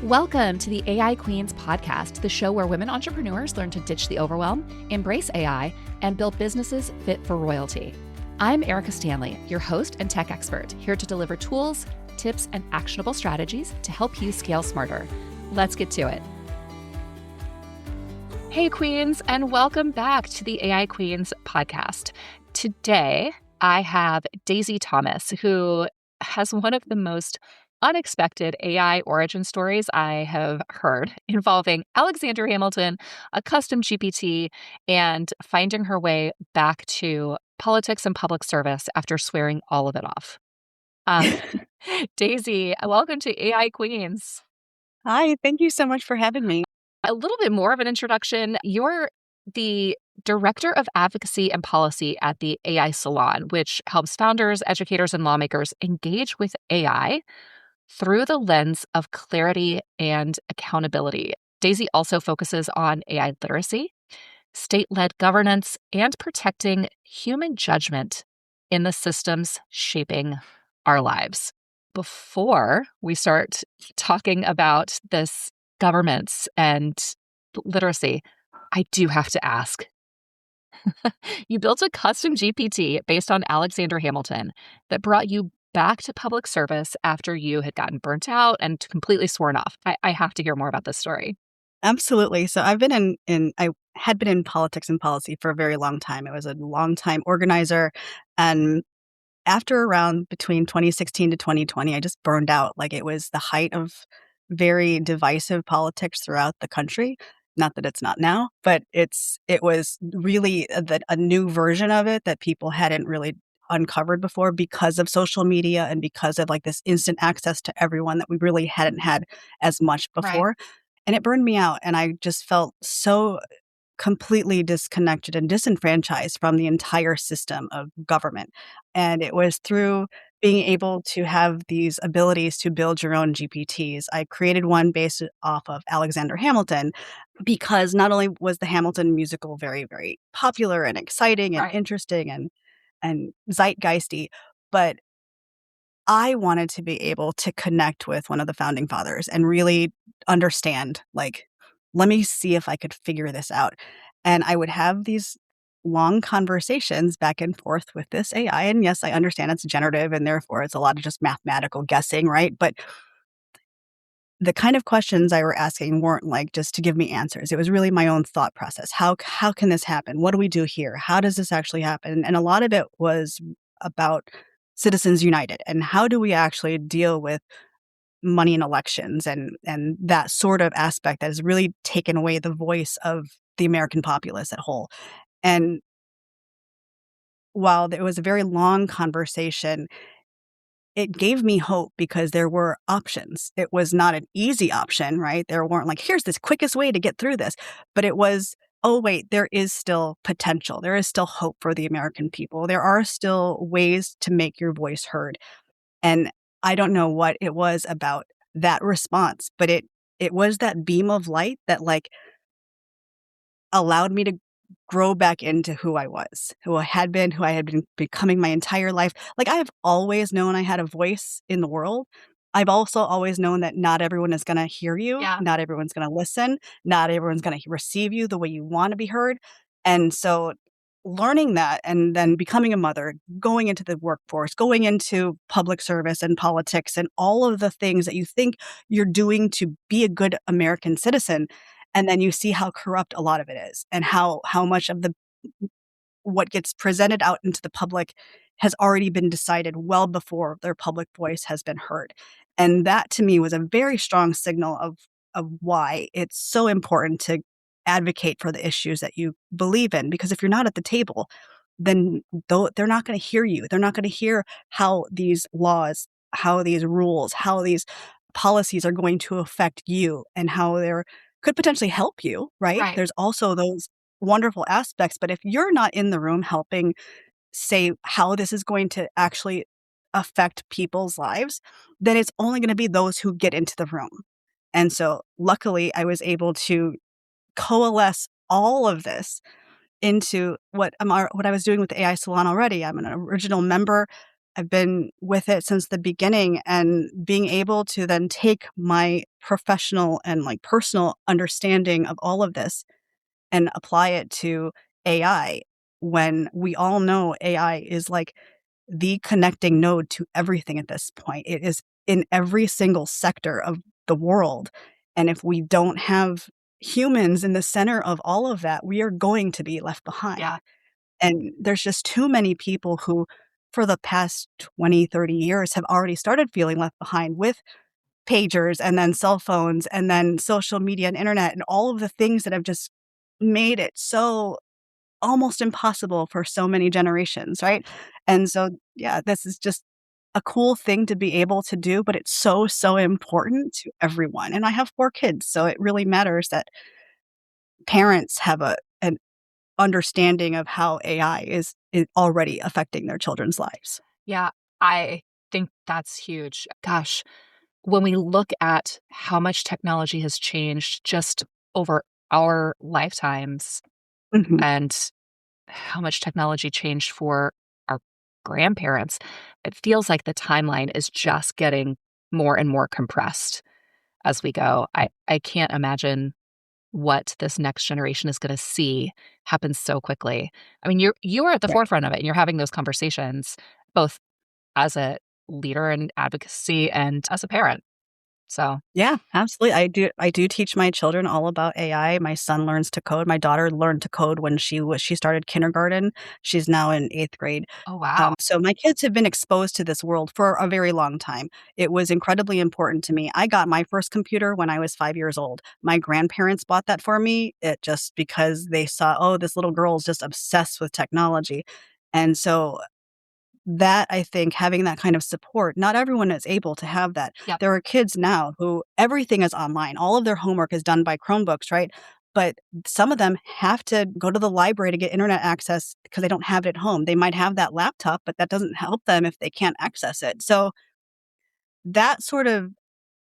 Welcome to the AI Queens podcast, the show where women entrepreneurs learn to ditch the overwhelm, embrace AI, and build businesses fit for royalty. I'm Erica Stanley, your host and tech expert, here to deliver tools, tips, and actionable strategies to help you scale smarter. Let's get to it. Hey, Queens, and welcome back to the AI Queens podcast. Today, I have Daisy Thomas, who has one of the most unexpected AI origin stories I have heard, involving Alexander Hamilton, a custom GPT, and finding her way back to politics and public service after swearing all of it off. Daisy, welcome to AI Queens. Hi, thank you so much for having me. A little bit more of an introduction. You're the Director of Advocacy and Policy at the AI Salon, which helps founders, educators, and lawmakers engage with AI through the lens of clarity and accountability. Daisy also focuses on AI literacy, state-led governance, and protecting human judgment in the systems shaping our lives. Before we start talking about this governance and literacy, I do have to ask. You built a custom GPT based on Alexander Hamilton that brought you back to public service after you had gotten burnt out and completely sworn off. I have to hear more about this story. Absolutely. So I've been I had been in politics and policy for a very long time. I was a long time organizer. And after around between 2016 to 2020, I just burned out. Like, it was the height of very divisive politics throughout the country. Not that it's not now, but it was really a new version of it that people hadn't really uncovered before because of social media and because of like this instant access to everyone that we really hadn't had as much before. Right. And it burned me out. And I just felt so completely disconnected and disenfranchised from the entire system of government. And it was through being able to have these abilities to build your own GPTs. I created one based off of Alexander Hamilton because not only was the Hamilton musical very, very popular and exciting and Right. interesting and zeitgeisty, but I wanted to be able to connect with one of the founding fathers and really understand, like, let me see if I could figure this out. And I would have these long conversations back and forth with this AI. And yes, I understand it's generative and therefore it's a lot of just mathematical guessing, right? But the kind of questions I were asking weren't like just to give me answers. It was really my own thought process. How can this happen? What do we do here? How does this actually happen? And a lot of it was about Citizens United and how do we actually deal with money in elections and that sort of aspect that has really taken away the voice of the American populace at whole. And while it was a very long conversation, it gave me hope because there were options. It was not an easy option, right? There weren't like, here's this quickest way to get through this. But it was, oh, wait, there is still potential. There is still hope for the American people. There are still ways to make your voice heard. And I don't know what it was about that response, but it was that beam of light that like allowed me to grow back into who I was, who I had been becoming my entire life. Like, I have always known I had a voice in the world. I've also always known that not everyone is going to hear you. Yeah. Not everyone's going to listen. Not everyone's going to receive you the way you want to be heard. And so learning that and then becoming a mother, going into the workforce, going into public service and politics and all of the things that you think you're doing to be a good American citizen. And then you see how corrupt a lot of it is and how much of what gets presented out into the public has already been decided well before their public voice has been heard. And that to me was a very strong signal of why it's so important to advocate for the issues that you believe in. Because if you're not at the table, then they're not going to hear you. They're not going to hear how these laws, how these rules, how these policies are going to affect you and how they're could potentially help you, right? There's also those wonderful aspects. But if you're not in the room helping say how this is going to actually affect people's lives, then it's only going to be those who get into the room. And so luckily, I was able to coalesce all of this into what I was doing with the AI Salon already. I'm an original member. I've been with it since the beginning, and being able to then take my professional and like personal understanding of all of this and apply it to AI when we all know AI is like the connecting node to everything at this point. It is in every single sector of the world. And if we don't have humans in the center of all of that, we are going to be left behind. Yeah. And there's just too many people who, for the past 20, 30 years, have already started feeling left behind with pagers and then cell phones and then social media and internet and all of the things that have just made it so almost impossible for so many generations, right? And so, yeah, this is just a cool thing to be able to do, but it's so, so important to everyone. And I have 4 kids, so it really matters that parents have an understanding of how AI is already affecting their children's lives. Yeah. I think that's huge. Gosh, when we look at how much technology has changed just over our lifetimes Mhm. and how much technology changed for our grandparents, it feels like the timeline is just getting more and more compressed as we go. I can't imagine what this next generation is going to see happen so quickly. I mean, you are at the Right. forefront of it and you're having those conversations both as a leader in advocacy and as a parent. So, Yeah, absolutely. I do teach my children all about AI. My son learns to code. My daughter learned to code when she started kindergarten. She's now in 8th grade. oh wow. So my kids have been exposed to this world for a very long time. It was incredibly important to me. I got my first computer when I was 5 years old. My grandparents bought that for me, just because they saw, "Oh, this little girl is just obsessed with technology." And so that I think having that kind of support, not everyone is able to have that. Yep. There are kids now who everything is online. All of their homework is done by Chromebooks, right? But some of them have to go to the library to get internet access because they don't have it at home. They might have that laptop, but that doesn't help them if they can't access it. So that sort of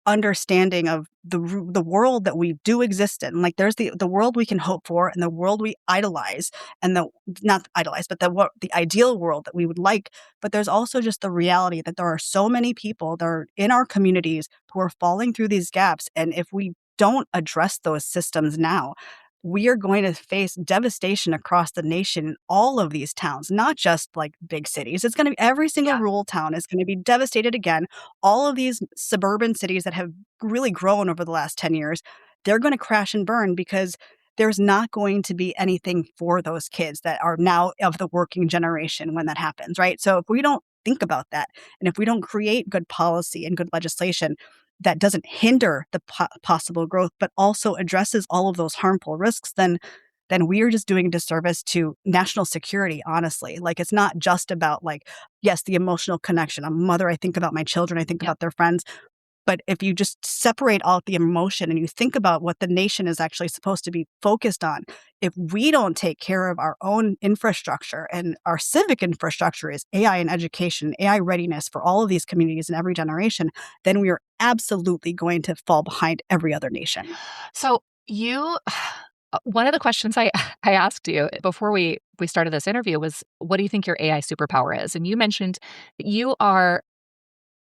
understanding of the world that we do exist in. Like, there's the world we can hope for and the world we idolize and the not idolize, but the ideal world that we would like. But there's also just the reality that there are so many people that are in our communities who are falling through these gaps, and if we don't address those systems now, we are going to face devastation across the nation in all of these towns, not just like big cities. It's going to be every single Yeah. rural town is going to be devastated again. All of these suburban cities that have really grown over the last 10 years, they're going to crash and burn because there's not going to be anything for those kids that are now of the working generation when that happens, right? So if we don't think about that, and if we don't create good policy and good legislation that doesn't hinder the possible growth, but also addresses all of those harmful risks, then we are just doing a disservice to national security, honestly. Like, it's not just about, like, yes, the emotional connection. I'm a mother, I think about my children, I think Yep. about their friends, but if you just separate out the emotion and you think about what the nation is actually supposed to be focused on, if we don't take care of our own infrastructure, and our civic infrastructure is AI and education, AI readiness for all of these communities in every generation, then we are absolutely going to fall behind every other nation. So you one of the questions I I asked you before we started this interview was, what do you think your AI superpower is? And you mentioned that you are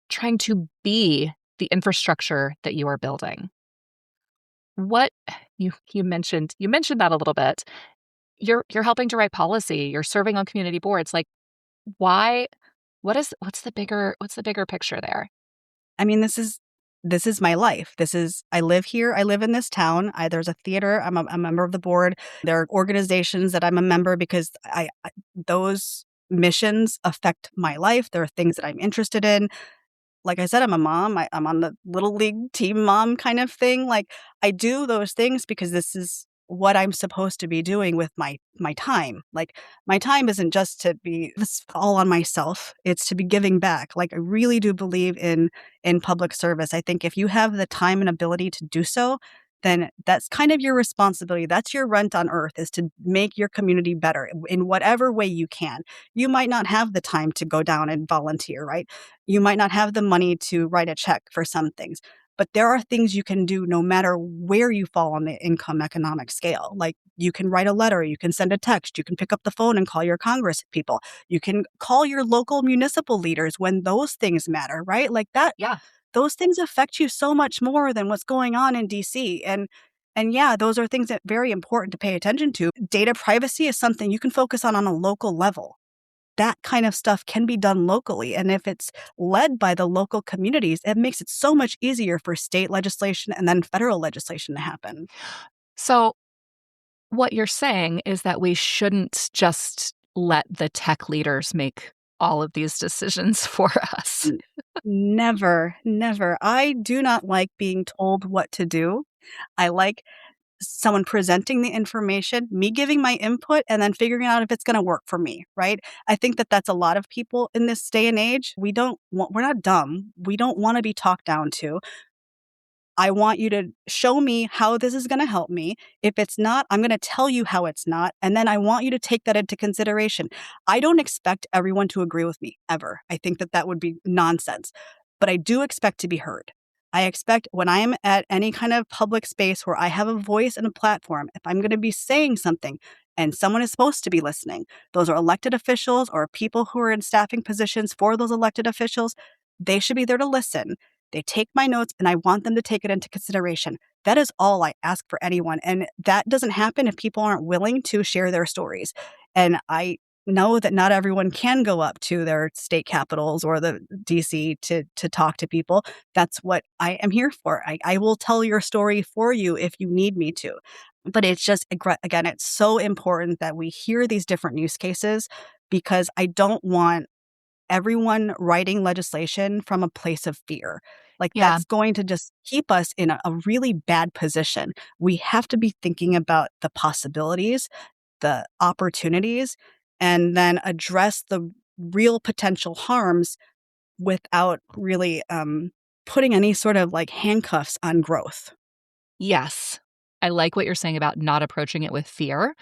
trying to be the infrastructure that you are building. What you mentioned that a little bit. You're helping to write policy, you're serving on community boards. Like, why what's the bigger picture there? I mean, this is my life. This is I live here. I live in this town. There's a theater. I'm a member of the board. There are organizations that I'm a member because those missions affect my life. There are things that I'm interested in. Like I said, I'm a mom. I'm on the little league team mom kind of thing. Like, I do those things because this is what I'm supposed to be doing with my time. Like, my time isn't just to be this all on myself. It's to be giving back. Like, I really do believe in public service. I think if you have the time and ability to do so, then that's kind of your responsibility. That's your rent on earth, is to make your community better in whatever way you can. You might not have the time to go down and volunteer, right? You might not have the money to write a check for some things, but there are things you can do no matter where you fall on the income economic scale. Like, you can write a letter, you can send a text, you can pick up the phone and call your Congress people. You can call your local municipal leaders when those things matter, right? Like that, Yeah. those things affect you so much more than what's going on in DC. And yeah, those are things that very important to pay attention to. Data privacy is something you can focus on a local level. That kind of stuff can be done locally. And if it's led by the local communities, it makes it so much easier for state legislation and then federal legislation to happen. So, what you're saying is that we shouldn't just let the tech leaders make all of these decisions for us. N Never, never. I do not like being told what to do. I like someone presenting the information, me giving my input, and then figuring out if it's gonna work for me, right? I think that that's a lot of people in this day and age. We're not dumb. We don't wanna be talked down to. I want you to show me how this is gonna help me. If it's not, I'm gonna tell you how it's not, and then I want you to take that into consideration. I don't expect everyone to agree with me, ever. I think that that would be nonsense, but I do expect to be heard. I expect when I am at any kind of public space where I have a voice and a platform, if I'm gonna be saying something and someone is supposed to be listening, those are elected officials or people who are in staffing positions for those elected officials, they should be there to listen. They take my notes, and I want them to take it into consideration. That is all I ask for anyone, and that doesn't happen if people aren't willing to share their stories. And I know that not everyone can go up to their state capitals or the DC to talk to people. That's what I am here for. I will tell your story for you if you need me to. But it's just again, it's so important that we hear these different use cases because I don't want everyone writing legislation from a place of fear. Like, Yeah. that's going to just keep us in a really bad position. We have to be thinking about the possibilities, the opportunities, and then address the real potential harms without really, putting any sort of, like, handcuffs on growth. Yes. I like what you're saying about not approaching it with fear,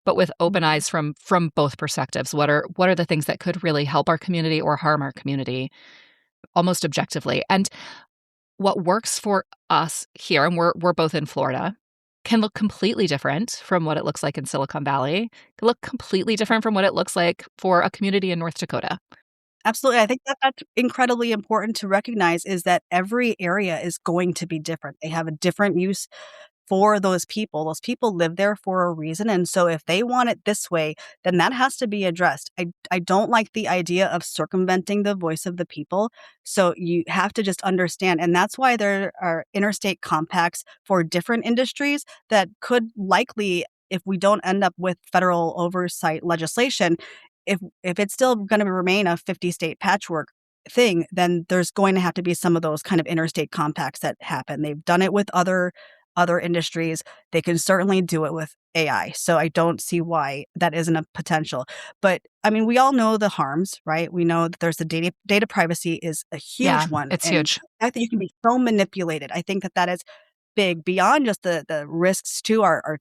but with open Mhm. eyes from both perspectives. What are the things that could really help our community or harm our community almost objectively? And what works for us here, and we're both in Florida, can look completely different from what it looks like in Silicon Valley, can look completely different from what it looks like for a community in North Dakota. Absolutely, I think that that's incredibly important to recognize is that every area is going to be different. They have a different use for those people. Those people live there for a reason, and so if they want it this way, then that has to be addressed. I don't like the idea of circumventing the voice of the people, so you have to just understand, and that's why there are interstate compacts for different industries that could likely, if we don't end up with federal oversight legislation, if it's still gonna remain a 50-state patchwork thing, then there's going to have to be some of those kind of interstate compacts that happen. They've done it with other industries. They can certainly do it with AI. So I don't see why that isn't a potential. But I mean, we all know the harms, right? We know that there's the data privacy is a huge Yeah, one, it's and huge. the fact that you can be so manipulated, I think that that is big beyond just the risks to our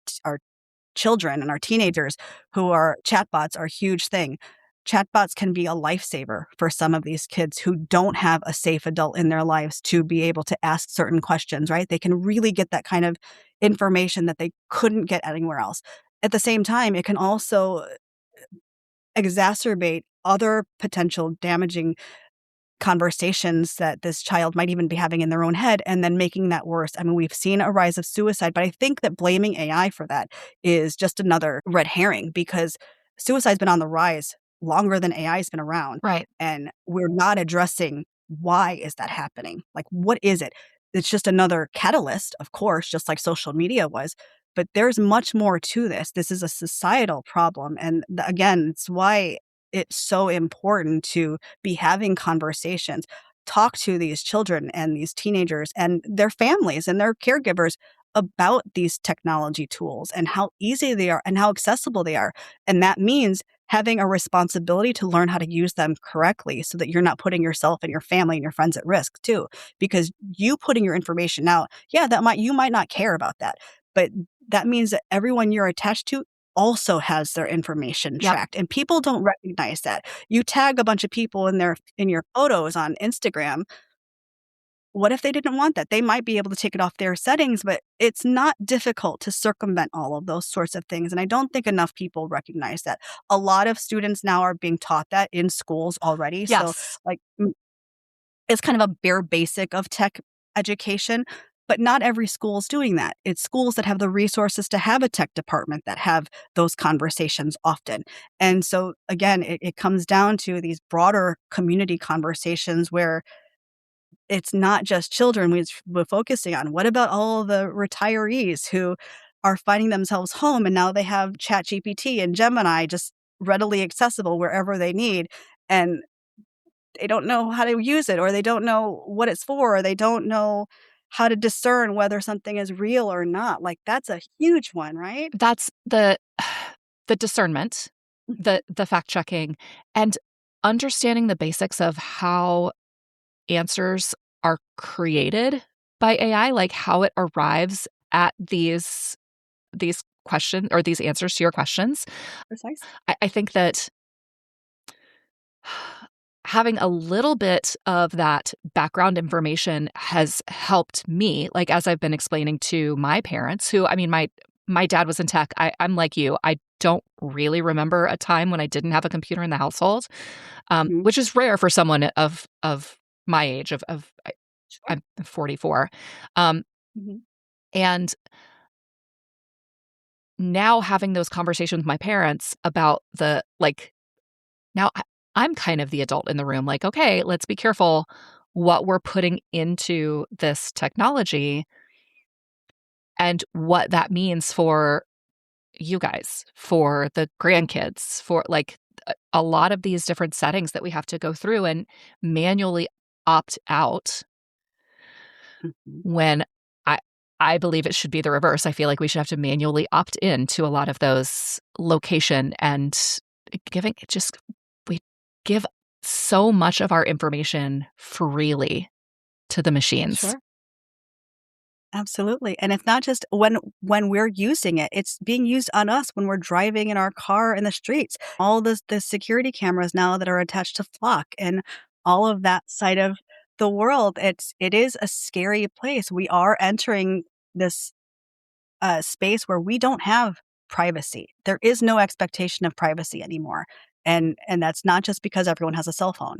children and our teenagers who are chatbots are a huge thing. Chatbots can be a lifesaver for some of these kids who don't have a safe adult in their lives to be able to ask certain questions, right? They can really get that kind of information that they couldn't get anywhere else. At the same time, it can also exacerbate other potential damaging conversations that this child might even be having in their own head and then making that worse. I mean, we've seen a rise of suicide, but I think that blaming AI for that is just another red herring because suicide's been on the rise longer than AI's been around, Right. and we're not addressing why is that happening? Like, what is it? It's just another catalyst, of course, just like social media was, but there's much more to this. This is a societal problem, and again, it's why it's so important to be having conversations, talk to these children and these teenagers and their families and their caregivers about these technology tools and how easy they are and how accessible they are. And that means having a responsibility to learn how to use them correctly so that you're not putting yourself and your family and your friends at risk too. Because you putting your information out, yeah, that might you might not care about that. But that means that everyone you're attached to also has their information Yep. tracked, and people don't recognize that. You tag a bunch of people in your photos on Instagram. What if they didn't want that? They might be able to take it off their settings, but it's not difficult to circumvent all of those sorts of things, and I don't think enough people recognize that. A lot of students now are being taught that in schools already, so, Yes. like, is kind of a bare basic of tech education, but not every school is doing that. It's schools that have the resources to have a tech department that have those conversations often. And so, again, it comes down to these broader community conversations where it's not just children we're focusing on. What about all the retirees who are finding themselves home and now they have ChatGPT and Gemini just readily accessible wherever they need, and they don't know how to use it, or they don't know what it's for, or they don't know how to discern whether something is real or not. Like, that's a huge one, right? That's the discernment, Mhm. the fact checking, and understanding the basics of how answers are created by AI, like how it arrives at these questions or these answers to your questions. Precisely. I think that having a little bit of that background information has helped me, like, as I've been explaining to my parents who I mean, my dad was in tech. I'm like you. I don't really remember a time when I didn't have a computer in the household, Mhm. which is rare for someone of my age, Sure. I'm 44. Um, Mhm. and now having those conversations with my parents about now I'm kind of the adult in the room, like, "Okay, let's be careful what we're putting into this technology and what that means for you guys, for the grandkids, for, like, a lot of these different settings that we have to go through and manually opt out Mhm. when I I believe it should be the reverse. I feel like we should have to manually opt in to a lot of those location and giving it just we give so much of our information freely to the machines. Sure. Absolutely, and it's not just when we're using it, it's being used on us when we're driving in our car in the streets. All the security cameras now that are attached to Flock and all of that side of the world, it is a scary place. We are entering this, space where we don't have privacy. There is no expectation of privacy anymore, and that's not just because everyone has a cell phone.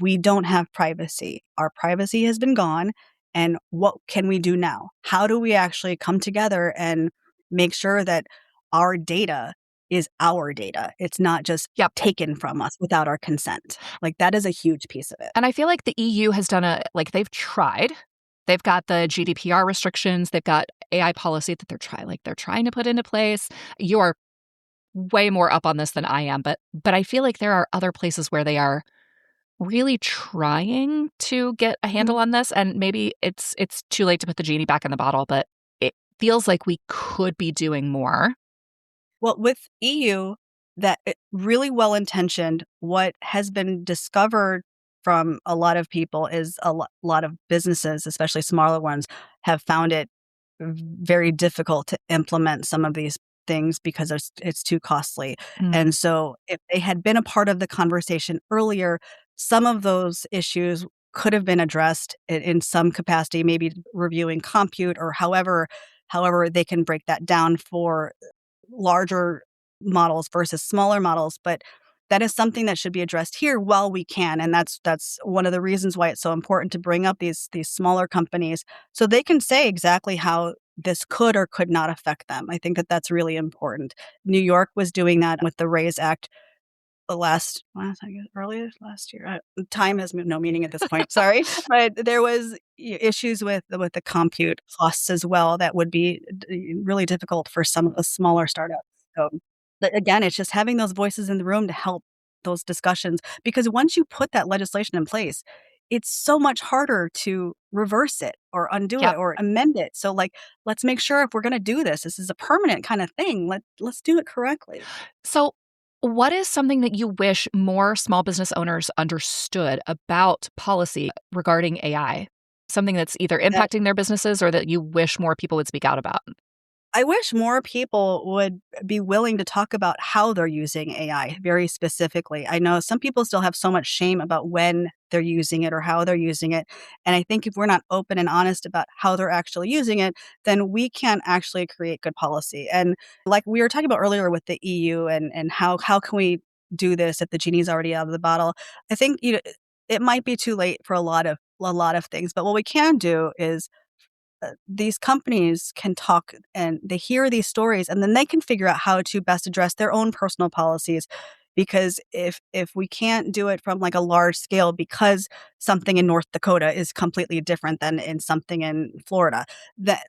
We don't have privacy. Our privacy has been gone, and what can we do now? How do we actually come together and make sure that our data is our data? It's not just Yep. taken from us without our consent. Like, that is a huge piece of it. And I feel like the EU has done they've tried. They've got the GDPR restrictions, they've got AI policy that they're trying to put into place. You are way more up on this than I am, but I feel like there are other places where they are really trying to get a Mhm. handle on this, and maybe it's too late to put the genie back in the bottle, but it feels like we could be doing more. Well, with EU, that really well intentioned, what has been discovered from a lot of people is a lot of businesses, especially smaller ones, have found it very difficult to implement some of these things because it's too costly. Mm, And so if they had been a part of the conversation earlier, some of those issues could have been addressed in some capacity, maybe reviewing compute or however they can break that down for larger models versus smaller models, but that is something that should be addressed here while we can, and that's one of the reasons why it's so important to bring up these smaller companies so they can say exactly how this could or could not affect them. I think that that's really important. New York was doing that with the RAISE Act last I guess earlier last year. Time has no meaning at this point, sorry, but there was issues with the compute costs as well that would be really difficult for some of the smaller startups. So, but again, it's just having those voices in the room to help those discussions because once you put that legislation in place, it's so much harder to reverse it or undo it yep. or amend it. So, like, let's make sure if we're going to do this is a permanent kind of thing. Let's do it correctly. So, what is something that you wish more small business owners understood about policy regarding AI? Something that's either That impacting their businesses or that you wish more people would speak out about? I wish more people would be willing to talk about how they're using AI very specifically. I know some people still have so much shame about when they're using it or how they're using it. And I think if we're not open and honest about how they're actually using it, then we can't actually create good policy. And like we were talking about earlier with the EU and how can we do this if the genie's already out of the bottle? I think it might be too late for a lot of things, but what we can do is these companies can talk and they hear these stories and then they can figure out how to best address their own personal policies. Because if we can't do it from like a large scale because something in North Dakota is completely different than in something in Florida, that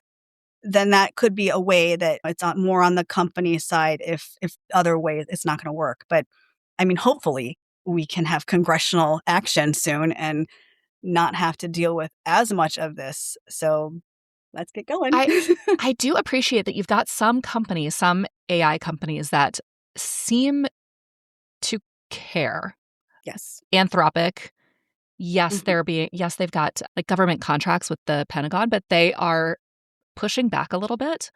then that could be a way that it's on more on the company side if other ways it's not gonna work. But, I mean, hopefully, we can have congressional action soon and not have to deal with as much of this, so let's get going. I I do appreciate that you've got some companies, some AI companies that seem to care. Yes. Anthropic, yes, Mhm, yes, they've got, like, government contracts with the Pentagon, but they are pushing back a little bit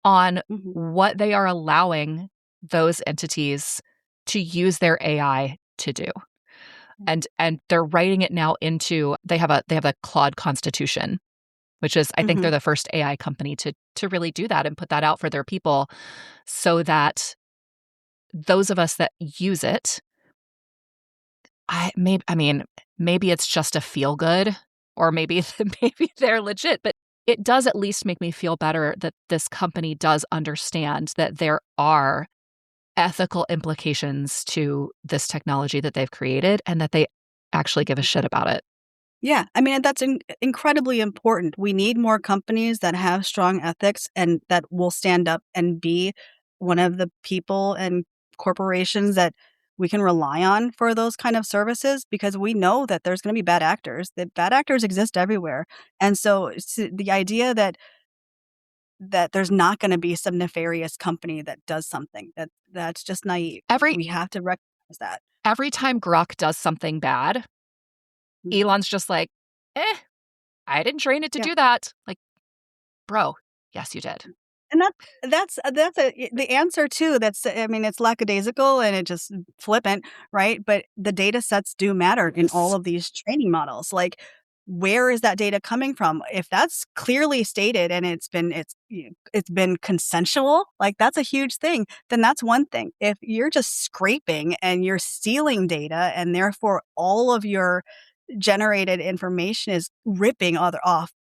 on mhm, what they are allowing those entities to use their AI to do. And they're writing it now into they have a Claude Constitution, which is I think they're mhm. the first AI company to really do that and put that out for their people so that those of us that use it, I mean, maybe it's just a feel good or maybe maybe they're legit, but it does at least make me feel better that this company does understand that there are ethical implications to this technology that they've created and that they actually give a shit about it. Yeah, I mean, that's incredibly important. We need more companies that have strong ethics and that will stand up and be one of the people and corporations that we can rely on for those kind of services because we know that there's going to be bad actors. That bad actors exist everywhere. And so the idea that there's not going to be some nefarious company that does something that's just naive. Every We have to recognize that. every time Grok does something bad, Mhm. Elon's just like, "Eh, I didn't train it to Yeah. do that." Like, "Bro, yes, you did." And the answer too, that's I mean, it's lackadaisical and it just flippant, right? But the data sets do matter in all Yes. of these training models. Like, where is that data coming from? If that's clearly stated and it's been consensual, like, that's a huge thing, then that's one thing. If you're just scraping and you're stealing data and therefore all of your generated information is ripping other off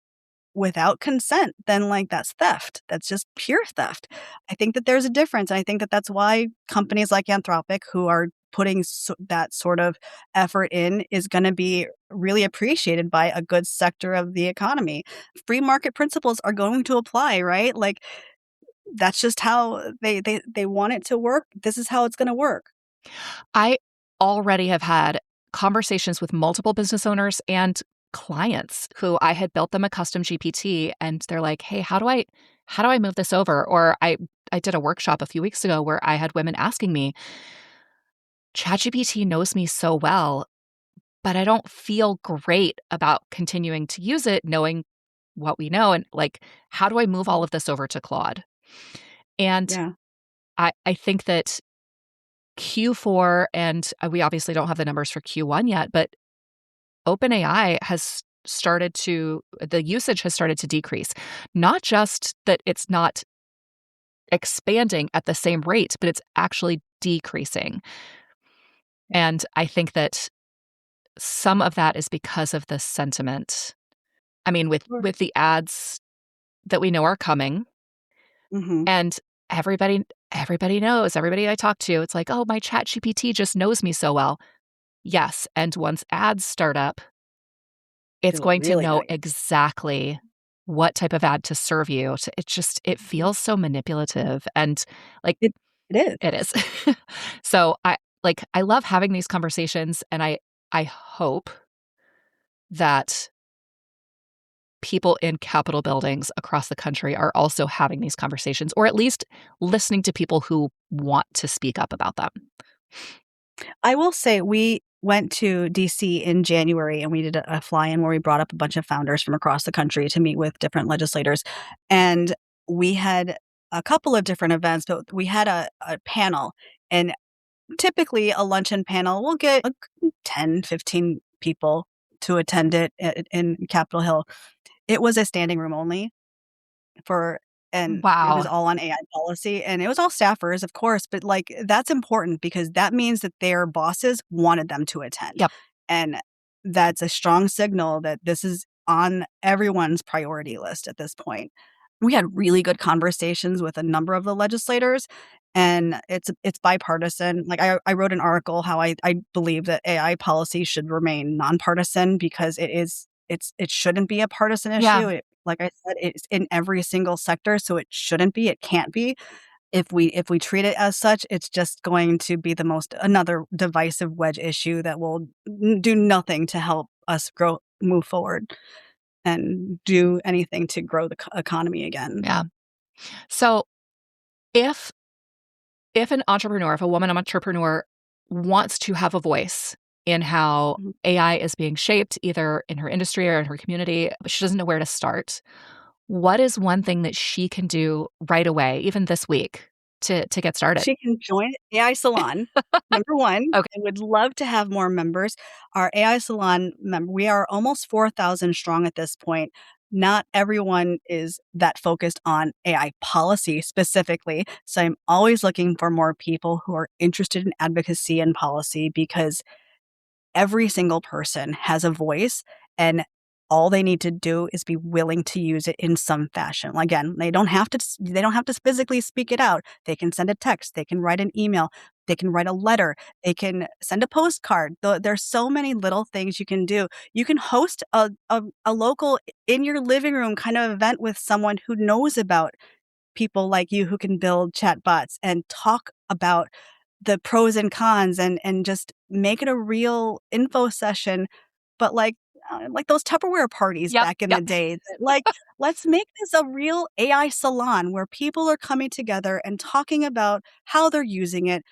without consent, then, like, that's theft. That's just pure theft. I think that there's a difference, and I think that that's why companies like Anthropic, who are putting that sort of effort in, is gonna be really appreciated by a good sector of the economy. Free market principles are going to apply, right? Like, that's just how they want it to work. This is how it's gonna work. I already have had conversations with multiple business owners and clients who I had built them a custom GPT and they're like, "Hey, how do I move this over?" Or I did a workshop a few weeks ago where I had women asking me, "ChatGPT knows me so well, but I don't feel great about continuing to use it knowing what we know and like how do I move all Mhm. of this over to Claude?" And Yeah. I think that Q4 and we obviously don't have the numbers for Q1 yet, but OpenAI has started to the usage has started to decrease. Not just that it's not expanding at the same rate, but it's actually decreasing. And I think that some of that is because of the sentiment. I mean, Sure. with the ads that we know are coming Mhm. and everybody knows, everybody I talk to, it's like, "Oh, my chat GPT just knows me so well." Yes, and once ads start up, it's It'll going to really know know you. exactly what type of ad to serve you. It Mhm. feels so manipulative and, like, It it is. it is. So, I love having these conversations, and I hope that people in Capitol buildings across the country are also having these conversations, or at least listening to people who want to speak up about them. I will say we went to DC in January, and we did a fly-in where we brought up a bunch of founders from across the country to meet with different legislators, and we had a couple of different events, but we had a panel, and typically a luncheon panel will get, 10, 15 people to attend it in Capitol Hill. It was a standing room only for and it was Wow. all on AI policy, and it was all staffers, of course, but, like, that's important because that means that their bosses wanted them to attend, Yep. and that's a strong signal that this is on everyone's priority list at this point. We had really good conversations with a number of the legislators, and it's bipartisan. Like, I wrote an article how I believe that AI policy should remain nonpartisan because it shouldn't be a partisan Yeah. issue. Like I said, it's in every single sector, so it shouldn't be, it can't be. If we treat it as such, it's just going to be the most another divisive wedge issue that will do nothing to help us move forward and do anything to grow the economy again. Yeah. So if an entrepreneur, if a woman entrepreneur wants to have a voice in how Mhm. AI is being shaped, either in her industry or in her community, but she doesn't know where to start, what is one thing that she can do right away, even this week, to get started? She can join AI Salon. Number 1, Okay. I would love to have more members. Our AI Salon we are almost 4,000 strong at this point. Not everyone is that focused on AI policy specifically, so I'm always looking for more people who are interested in advocacy and policy because every single person has a voice, and all they need to do is be willing to use it in some fashion. Again, they don't have to physically speak it out. They can send a text, they can write an email, they can write a letter, they can send a postcard. There's so many little things you can do. You can host a local in your living room kind of event with someone who knows about people like you who can build chatbots and talk about the pros and cons and just make it a real info session, but like those Tupperware parties Yep. back in the Yep. day. Like, let's make this a real AI salon where people are coming together and talking about how they're using it,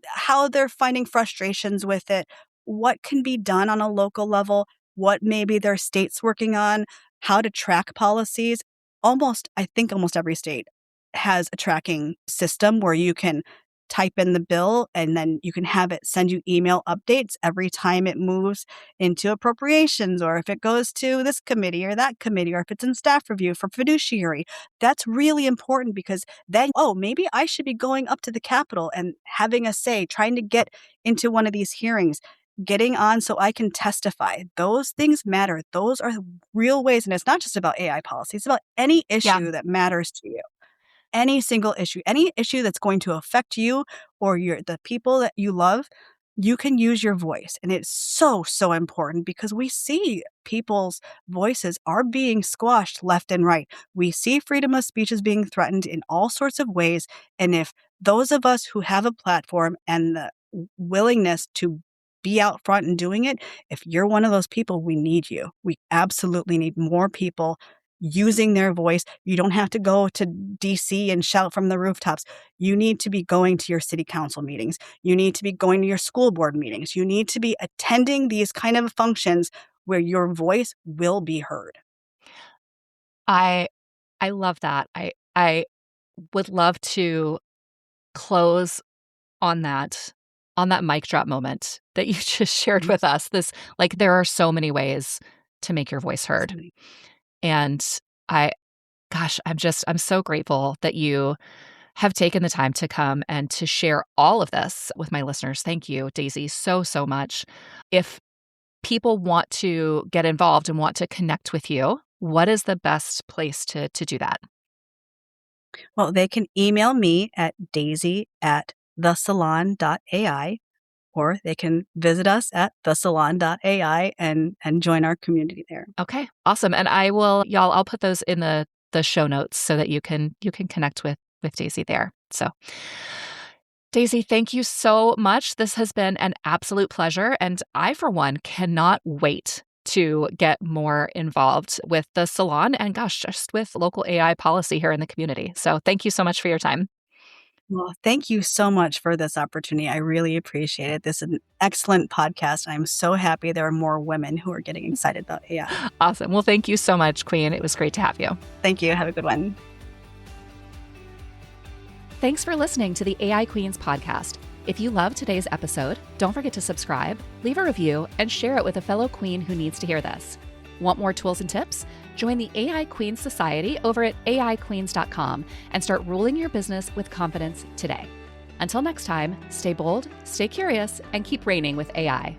how they're finding frustrations with it, what can be done on a local level, what maybe their state's working on, how to track policies. I think almost every state has a tracking system where you can type in the bill and then you can have it send you email updates every time it moves into appropriations or if it goes to this committee or that committee or if it's in staff review for fiduciary. That's really important because then, oh, maybe I should be going up to the Capitol and having a say, trying to get into one of these hearings, getting on so I can testify. Those things matter. Those are real ways. And it's not just about AI policy, it's about any Yeah. issue that matters to you. Any single issue, any issue that's going to affect you or the people that you love, you can use your voice. And it's so, so important because we see people's voices are being squashed left and right. We see freedom of speech is being threatened in all sorts of ways. And if those of us who have a platform and the willingness to be out front and doing it, if you're one of those people, we need you. We absolutely need more people using their voice. You don't have to go to DC and shout from the rooftops. You need to be going to your city council meetings. You need to be going to your school board meetings. You need to be attending these kind of functions where your voice will be heard. I I love that. I would love to close on that mic drop moment that you just shared Mhm. with us. This like there are so many ways to make your voice So heard. many. And I gosh, I'm so grateful that you have taken the time to come and to share all of this with my listeners. Thank you, Daisy, so, so much. If people want to get involved and want to connect with you, what is the best place to do that? Well, they can email me at daisy@thesalon.ai, or they can visit us at thesalon.ai and join our community there. Okay, awesome. And I'll put those in the show notes so that you can connect with Daisy there. So Daisy, thank you so much. This has been an absolute pleasure. And I, for one, cannot wait to get more involved with the salon and, gosh, just with local AI policy here in the community. So thank you so much for your time. Well, thank you so much for this opportunity. I really appreciate it. This is an excellent podcast. I'm so happy there are more women who are getting excited about AI. Awesome. Well, thank you so much, Queen. It was great to have you. Thank you. Have a good one. Thanks for listening to the AI Queens podcast. If you loved today's episode, don't forget to subscribe, leave a review, and share it with a fellow queen who needs to hear this. Want more tools and tips? Join the AI Queens Society over at aiqueens.com and start ruling your business with confidence today. Until next time, stay bold, stay curious, and keep reigning with AI.